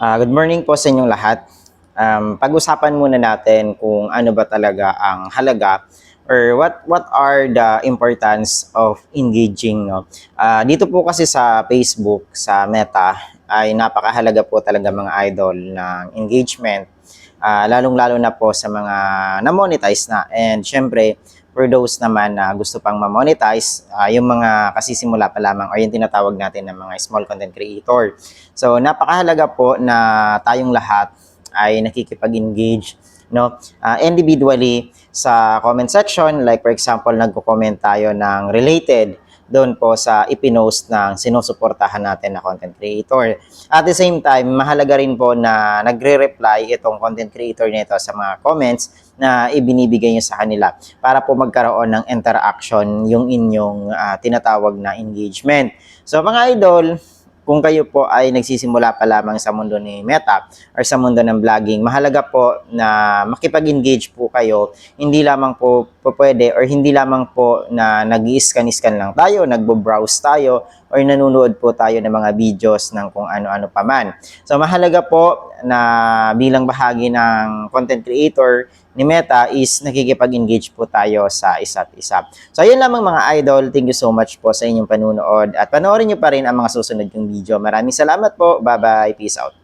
Good morning po sa inyong lahat. Pag-usapan muna natin kung ano ba talaga ang halaga or what are the importance of engaging, no? Dito po kasi sa Facebook, sa Meta, ay napakahalaga po talaga mga idol ng engagement. Lalong-lalo na po sa mga na-monetize na. And syempre, for those naman na gusto pang ma-monetize, yung mga kasisimula pa lamang or yung tinatawag natin ng mga small content creator. So, napakahalaga po na tayong lahat ay nakikipag-engage, no? Individually sa comment section, like for example, nagko-comment tayo ng related doon po sa ipinost ng sinusuportahan natin na content creator. At the same time, mahalaga rin po na nagre-reply itong content creator nito sa mga comments na ibinibigay niyo sa kanila para po magkaroon ng interaction yung inyong tinatawag na engagement. So mga idol, kung kayo po ay nagsisimula pa lamang sa mundo ni Meta or sa mundo ng vlogging, mahalaga po na makipag-engage po kayo. Hindi lamang po pwede or hindi lamang po na nag-i-scan-scan lang tayo, nagbo-browse tayo, or nanonood po tayo ng mga videos ng kung ano-ano pa man. So mahalaga po na bilang bahagi ng content creator ni Meta is nakikipag-engage po tayo sa isa't isa. So ayun lamang mga idol, thank you so much po sa inyong panunood at panoorin nyo pa rin ang mga susunod yung video. Maraming salamat po, bye bye, peace out.